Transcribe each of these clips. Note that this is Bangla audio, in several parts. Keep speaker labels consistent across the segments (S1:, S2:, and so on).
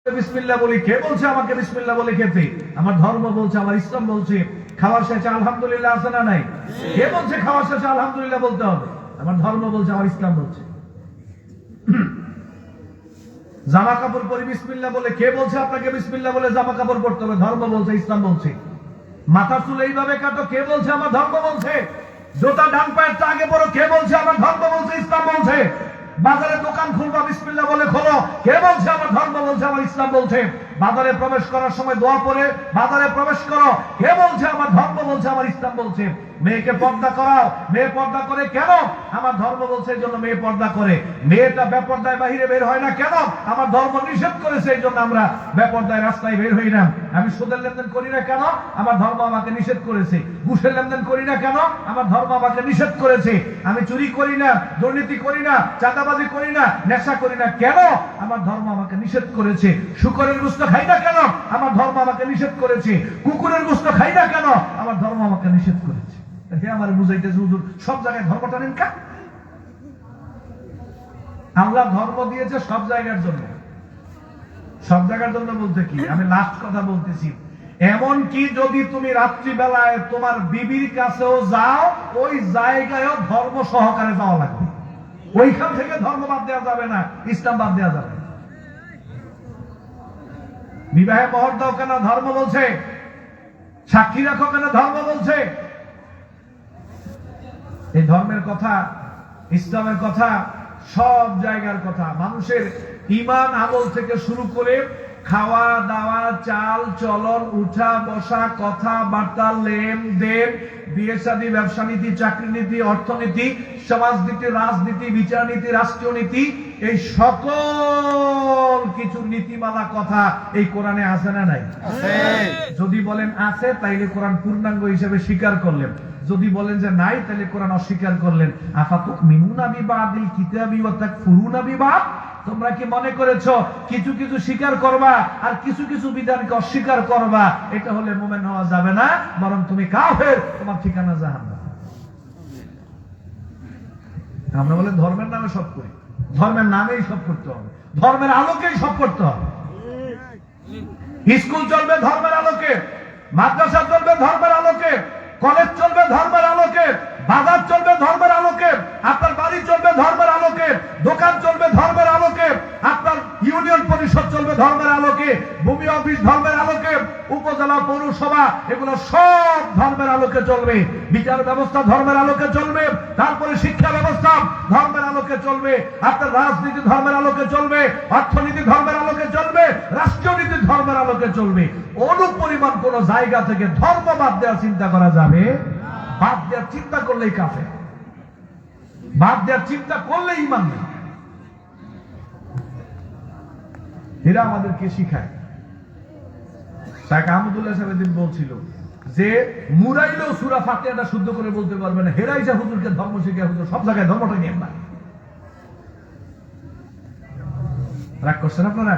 S1: বিসমিল্লাহ বলি, কে বলছে আমাকে বিসমিল্লাহ বলে খেতে? আমার ধর্ম বলছে, আমার ইসলাম বলছে খাওয়ার শেষে আলহামদুলিল্লাহ আছে না নাই? কে বলছে খাওয়ার শেষে আলহামদুলিল্লাহ বলতে হবে? আমার ধর্ম বলছে, আমার ইসলাম বলছে। জামা কাপড় পরি বিসমিল্লাহ বলে, কে বলছে আপনাকে বিসমিল্লাহ বলে জামা কাপড় পরতে হবে? ধর্ম বলছে, ইসলাম বলছে। মাথা চুল এইভাবে কাটো, কে বলছে? আমার ধর্ম বলছে। জুতা ডান পায়েরটা আগে পরো, কে বলছে? আমার ধর্ম বলছে, ইসলাম বলছে। বাজারে দোকান খুলবা বিসমিল্লাহ বলে খোলো, কে বলছে? আমার ধর্ম বলছে, আমার ইসলাম বলছে। বাজারে প্রবেশ করার সময় দোয়া পড়ে বাজারে প্রবেশ করো, কে বলছে? আমার ধর্ম বলছে, আমার ইসলাম বলছে। মেয়েকে পর্দা করাও, মেয়ে পর্দা করে কেন? আমার ধর্ম বলছে এই জন্য মেয়ে পর্দা করে। মেয়েটা বেপর্দায় বাহিরে বের হয় না কেন? আমার ধর্ম নিষেধ করেছে এই জন্য আমরা বেপর্দায় রাস্তায় বের হই না। আমি সুদের লেনদেন করি না কেন? আমার ধর্ম আমাকে নিষেধ করেছে। ঘুষের লেনদেন করি না কেন? আমার ধর্ম আমাকে নিষেধ করেছে। আমি চুরি করি না, দুর্নীতি করি না, চাঁদাবাজি করি না, নেশা করি না কেন? আমার ধর্ম আমাকে নিষেধ করেছে। শুকরের গোশত খাই না কেন? আমার ধর্ম আমাকে নিষেধ করেছে। কুকুরের গোশত খাই না কেন? আমার ধর্ম আমাকে নিষেধ করেছে। হে আমার বুঝাইতেছে হুজুর, সব জায়গায় ধর্ম টানেন কা? আল্লাহ ধর্ম দিয়েছে সব জায়গার জন্য। সব জায়গার জন্য বলতে কি, আমি লাস্ট কথা বলতেছি, এমন কি যদি তুমি রাত্রি বেলায় তোমার বিবির কাছেও যাও, ওই জায়গায়ও ধর্ম সহকারে যাওয়া লাগবে। ওইখান থেকে ধর্ম বাদ দেওয়া যাবে না, ইসলাম বাদ দেওয়া যাবে। বিবাহে মোহর দাও কেন? ধর্ম বলছে। সাক্ষী রাখো কেন? ধর্ম বলছে। এই ধর্মের কথা, ইসলামের কথা, সব জায়গার কথা। মানুষের ঈমান আমল থেকে শুরু করে খাওয়া দাওয়া, চাল চলন, উঠা বসা, কথা বার্তা, লেনদেন, বিয়ে শাদী, ব্যবসা নীতি, চাকরি নীতি, অর্থনীতি, সমাজনীতি, রাজনীতি, বিচার নীতি, রাষ্ট্রীয় নীতি, এই সকল কিছু নীতিমালা কথা এই কোরআনে আছে না নাই? যদি বলেন আছে, তাইলে কোরআন পূর্ণাঙ্গ হিসেবে স্বীকার করলেন। যদি বলেন যে নাই, তাহলে কোরআন অস্বীকার করলেন। আফাতুমিনুনা বিবাদিল কিতাবি ওয়া তাকফুরুনা বিবাদ। তোমরা কি মনে করেছো কিছু কিছু স্বীকার করবা আর কিছু কিছু বিধানকে অস্বীকার করবা? এটা হলে মুমিন হওয়া যাবে না, বরং তুমি কাফের, তোমার ঠিকানা জাহান্নাম। আমরা বলে ধর্মের নামে সব করি, ধর্মের নামেই সব করতে হবে, ধর্মের আলোকেই সব করতে হবে। স্কুল চলবে ধর্মের আলোকে, মাদ্রাসা চলবে ধর্মের আলোকে, কলেজ চলবে ধর্মের আলোকে, বাজার চলবে ধর্মের আলোকে, আপনার বাড়ি চলবে ধর্মের আলোকে, দোকান চলবে ধর্মের আলোকে, আপনার ইউনিয়ন পরিষদ চলবে ধর্মের আলোকে, ভূমি অফিস ধর্মের আলোকে, উপজেলা পৌরসভা এগুলো সব ধর্মের আলোকে চলবে। বিচার ব্যবস্থা ধর্মের আলোকে চলবে, তারপরে শিক্ষা ব্যবস্থা ধর্মের আলোকে চলবে, আপনার রাজনীতি ধর্মের আলোকে চলবে, অর্থনীতি ধর্মের আলোকে চলবে, রাষ্ট্রীয় নীতি ধর্মের আলোকে চলবে। অনুপরিমাণ কোন জায়গা থেকে ধর্ম বাদ দেওয়ার চিন্তা করা যাবে? বাদ দেওয়ার চিন্তা করলেই কাফের, বাদ দেওয়ার চিন্তা করলেই ঈমান নেই। এরা আমাদেরকে শিখায়। শাইখ আহমদুল্লাহ সাহেব দিন বলছিল যে মুরাইলেও সূরা ফাতিহাটা শুদ্ধ করে বলতে পারবে না, হেরাই যা হুজুরকে ধর্ম শিখে, হুজুর সব জায়গায় ধর্মটা নিয়ে না। রাগ করছেন আপনারা?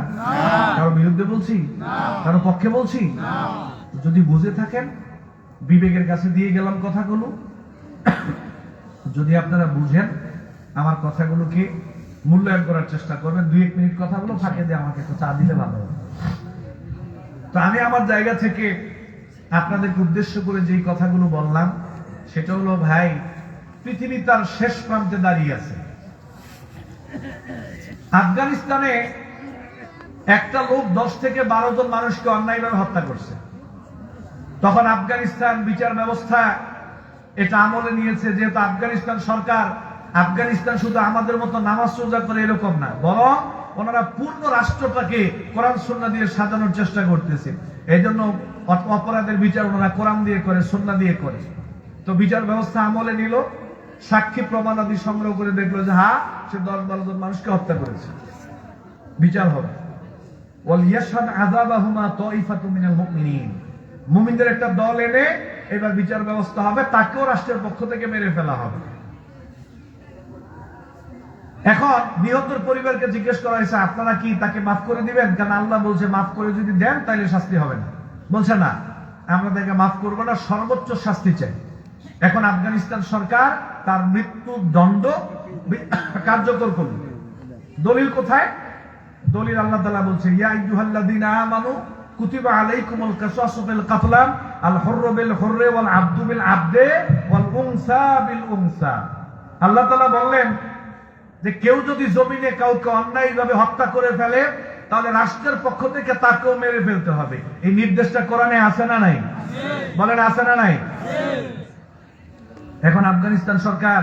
S1: কারো বিরুদ্ধে বলছি? কারো পক্ষে বলছি? যদি বুঝে থাকেন, বিবেকের কাছে দিয়ে গেলাম কথাগুলো। যদি আপনারা বুঝেন, আমার কথাগুলোকে মূল্যায়ন করার চেষ্টা করবেন। 2-1 মিনিট কথাগুলো ফাঁকে দিয়ে আমাকে একটু চা দিলে ভালো হবে। তো আমি আমার জায়গা থেকে আপনাদেরকে উদ্দেশ্য করে যেই কথাগুলো বললাম, সেটা হলো, ভাই, পৃথিবী তার শেষ প্রান্তে দাঁড়িয়ে আছে। আফগানিস্তানে একটা লোক 10 থেকে 12 জন মানুষকে অন্যায়ভাবে হত্যা করছে। তখন আফগানিস্তান বিচার ব্যবস্থা এটা আমলে নিয়েছে, যেহেতু আফগানিস্তান সরকার, আফগানিস্তান শুধু আমাদের মতো নামাজ রোজা করে এরকম না, বরং ওনারা পূর্ণ রাষ্ট্রটাকে কোরআন সুন্নাহ দিয়ে সাজানোর চেষ্টা করতেছে। এই জন্য অপরাধের বিচার ওনারা কোরআন দিয়ে করে, সুন্নাহ দিয়ে করে। তো বিচার ব্যবস্থা আমলে নিল, সাক্ষী প্রমাণাদি সংগ্রহ করে দেখলো যে হ্যাঁ, সে 10-12 জন মানুষকে হত্যা করেছে, বিচার হবে। ওয়াল ইয়াশহাদ আযাবাহুমা তাইফাতুম মিনাল মুমিনিন। মুমিনদের একটা দল এনে এবার বিচার ব্যবস্থা হবে, তাকেও রাষ্ট্রের পক্ষ থেকে মেরে ফেলা হবে। এখন বৃহত্তর পরিবারকে জিজ্ঞেস করা হয়েছে, আপনারা কি তাকে মাফ করে দিবেন? কারণ আল্লাহ বলছে মাফ করে যদি দেন তাহলে শাস্তি হবে না। বলছে না, আমরা তাকে মাফ করবো না, সর্বোচ্চ শাস্তি চাই। এখন আফগানিস্তান সরকার তার মৃত্যু দণ্ড কার্যকর করবে। দলিল কোথায়? দলিল আল্লাহ তাআলা বলছে ইয়া আইয়ুহাল্লাযীনা আমানু কুতিবা আলাইকুমুল কিসাসু ফিল কাতলা আল হুররু বিল হুররি ওয়াল আবদু বিল আবদে ওয়াল উনসা বিল উনসা। আল্লাহ তাআলা বললেন যে কেউ যদি জমিনে কাউকে অন্যায়ভাবে হত্যা করে ফেলে তাহলে রাষ্ট্রের পক্ষ থেকে তাকেও মেরে ফেলতে হবে। এই নির্দেশটা কোরআনে আছে না নাই? বলেন আছে না নাই? এখন আফগানিস্তান সরকার